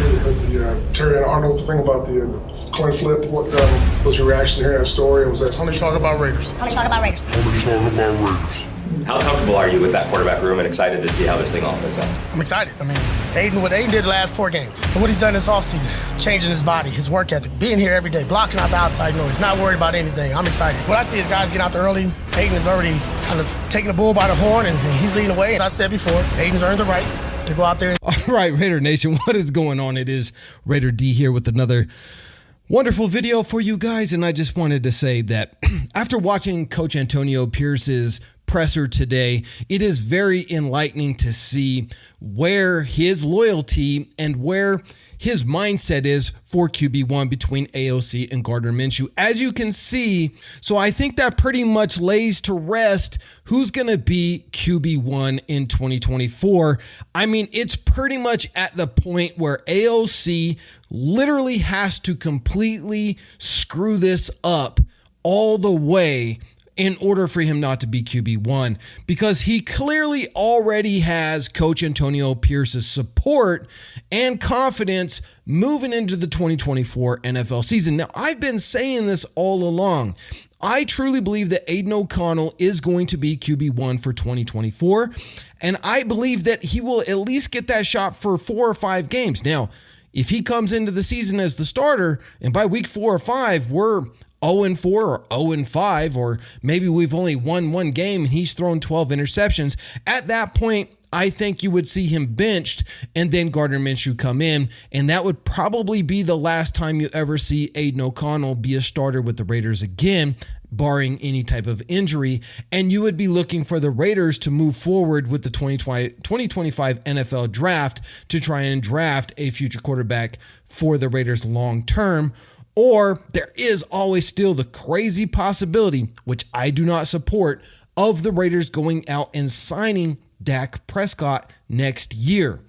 sure you heard the Terry Arnold thing about the coin flip. What was your reaction to hearing that story? Was that Only talk about Raiders. Only talk about Raiders. Only talk about Raiders. How comfortable are you with that quarterback room and excited to see how this thing all plays out? I'm excited. I mean, what Aiden did the last 4 games, and what he's done this offseason, changing his body, his work ethic, being here every day, blocking out the outside noise, not worried about anything. I'm excited. What I see is guys get out there early. Aiden is already kind of taking the bull by the horn, and he's leading the way. As I said before, Aiden's earned the right to go out there. All right, Raider Nation, what is going on? It is Raider D here with another wonderful video for you guys, and I just wanted to say that after watching Coach Antonio Pierce's presser today, it is very enlightening to see where his loyalty and where his mindset is for QB1 between AOC and Gardner Minshew. As you can see, so I think that pretty much lays to rest who's going to be QB1 in 2024. I mean, it's pretty much at the point where AOC literally has to completely screw this up all the way in order for him not to be QB1, because he clearly already has Coach Antonio Pierce's support and confidence moving into the 2024 NFL season. Now, I've been saying this all along. I truly believe that AidanO'Connell is going to be QB1 for 2024, and I believe that he will at least get that shot for 4 or 5 games. Now, if he comes into the season as the starter, and by week 4 or 5, we're 0-4 or 0-5, or maybe we've only won 1 game and he's thrown 12 interceptions. At that point, I think you would see him benched and then Gardner Minshew come in, and that would probably be the last time you ever see AidanO'Connell be a starter with the Raiders again, barring any type of injury, and you would be looking for the Raiders to move forward with the 2025 NFL draft to try and draft a future quarterback for the Raiders long term. Or there is always still the crazy possibility, which I do not support, of the Raiders going out and signing Dak Prescott next year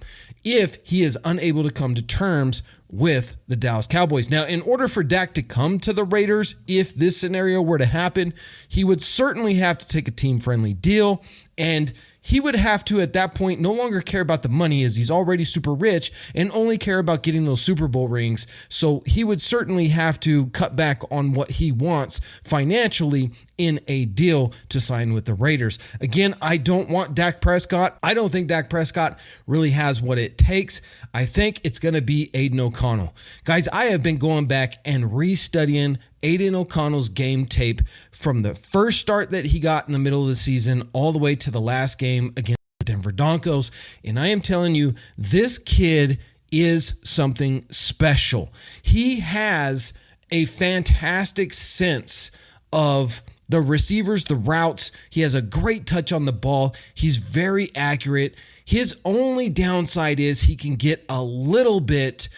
if he is unable to come to terms with the Dallas Cowboys. Now, in order for Dak to come to the Raiders, if this scenario were to happen, he would certainly have to take a team-friendly deal, and he would have to, at that point, no longer care about the money, as he's already super rich, and only care about getting those Super Bowl rings. So he would certainly have to cut back on what he wants financially in a deal to sign with the Raiders. Again, I don't want Dak Prescott. I don't think Dak Prescott really has what it takes. I think it's going to be AidanO'Connell. Guys, I have been going back and restudying AidanO'Connell's game tape from the first start that he got in the middle of the season all the way to the last game against the Denver Broncos. And I am telling you, this kid is something special. He has a fantastic sense of the receivers, the routes. He has a great touch on the ball. He's very accurate. His only downside is he can get a little bit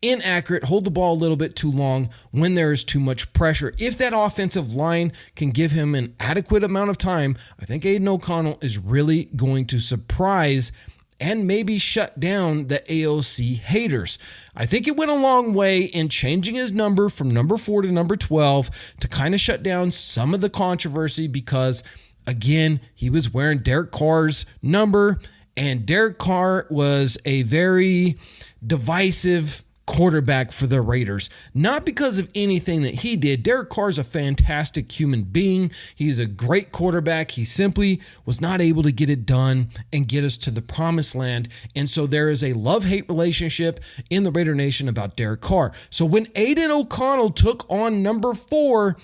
inaccurate, hold the ball a little bit too long when there is too much pressure. If that offensive line can give him an adequate amount of time, I think AidanO'Connell is really going to surprise and maybe shut down the AOC haters. I think it went a long way in changing his number from number 4 to number 12 to kind of shut down some of the controversy, because, again, he was wearing Derek Carr's number, and Derek Carr was a very divisive quarterback for the Raiders, not because of anything that he did. Derek Carr is a fantastic human being. He's a great quarterback. He simply was not able to get it done and get us to the promised land. And so there is a love-hate relationship in the Raider Nation about Derek Carr. So when AidanO'Connell took on number 4,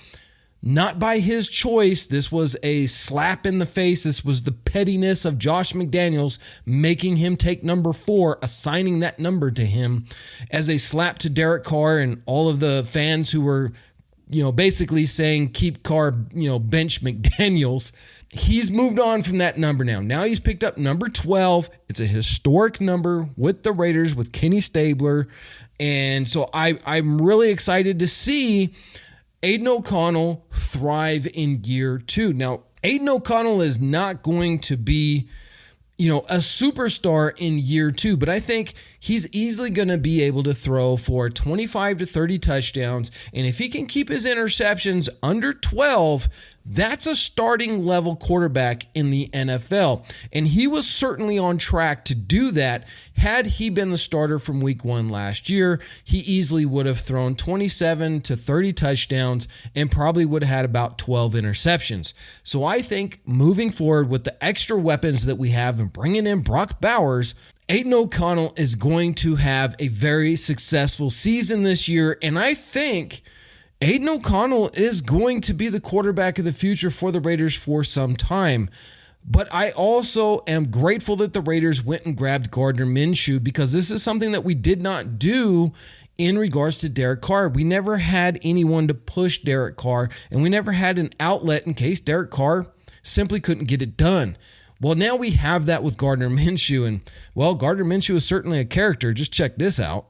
not by his choice, this was a slap in the face. This was the pettiness of Josh McDaniels making him take number 4, assigning that number to him as a slap to Derek Carr and all of the fans who were, basically saying, keep Carr, bench McDaniels. He's moved on from that number now. Now he's picked up number 12. It's a historic number with the Raiders, with Kenny Stabler. And so I'm really excited to see AidanO'Connell thrive in year 2. Now, AidanO'Connell is not going to be, a superstar in year 2, but I think he's easily going to be able to throw for 25 to 30 touchdowns. And if he can keep his interceptions under 12, that's a starting level quarterback in the NFL. And he was certainly on track to do that. Had he been the starter from week 1 last year, he easily would have thrown 27 to 30 touchdowns and probably would have had about 12 interceptions. So I think moving forward with the extra weapons that we have and bringing in Brock Bowers, AidanO'Connell is going to have a very successful season this year. And I think AidanO'Connell is going to be the quarterback of the future for the Raiders for some time. But I also am grateful that the Raiders went and grabbed Gardner Minshew, because this is something that we did not do in regards to Derek Carr. We never had anyone to push Derek Carr, and we never had an outlet in case Derek Carr simply couldn't get it done. Well, now we have that with Gardner Minshew, and, well, Gardner Minshew is certainly a character. Just check this out.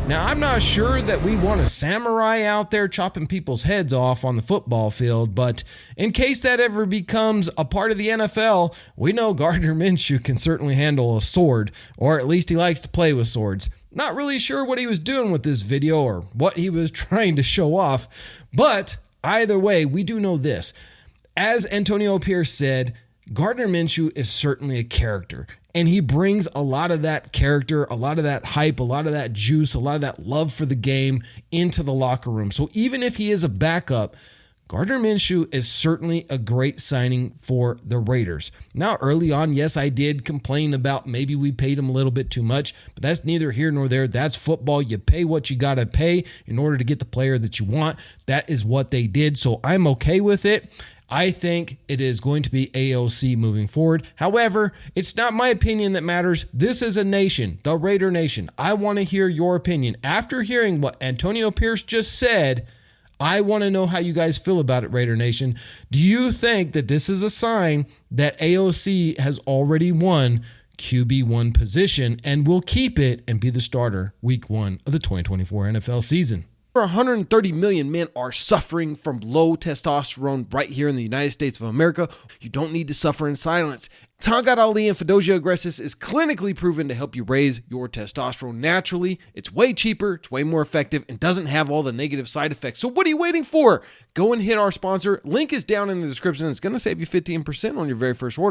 Now, I'm not sure that we want a samurai out there chopping people's heads off on the football field, but in case that ever becomes a part of the NFL, we know Gardner Minshew can certainly handle a sword, or at least he likes to play with swords. Not really sure what he was doing with this video or what he was trying to show off, but either way, we do know this. As Antonio Pierce said, Gardner Minshew is certainly a character, and he brings a lot of that character, a lot of that hype, a lot of that juice, a lot of that love for the game into the locker room. So even if he is a backup, Gardner Minshew is certainly a great signing for the Raiders. Now, early on, yes, I did complain about maybe we paid him a little bit too much, but that's neither here nor there. That's football. You pay what you got to pay in order to get the player that you want. That is what they did, so I'm okay with it. I think it is going to be AOC moving forward. However, it's not my opinion that matters. This is a nation, the Raider Nation. I want to hear your opinion. After hearing what Antonio Pierce just said, I want to know how you guys feel about it, Raider Nation. Do you think that this is a sign that AOC has already won QB1 position and will keep it and be the starter week 1 of the 2024 NFL season? Over 130 million men are suffering from low testosterone right here in the United States of America. You don't need to suffer in silence. Tongat Ali and Fedosia agressus is clinically proven to help you raise your testosterone naturally. It's way cheaper, it's way more effective, and doesn't have all the negative side effects. So what are you waiting for? Go and hit our sponsor. Link is down in the description. It's going to save you 15% on your very first order.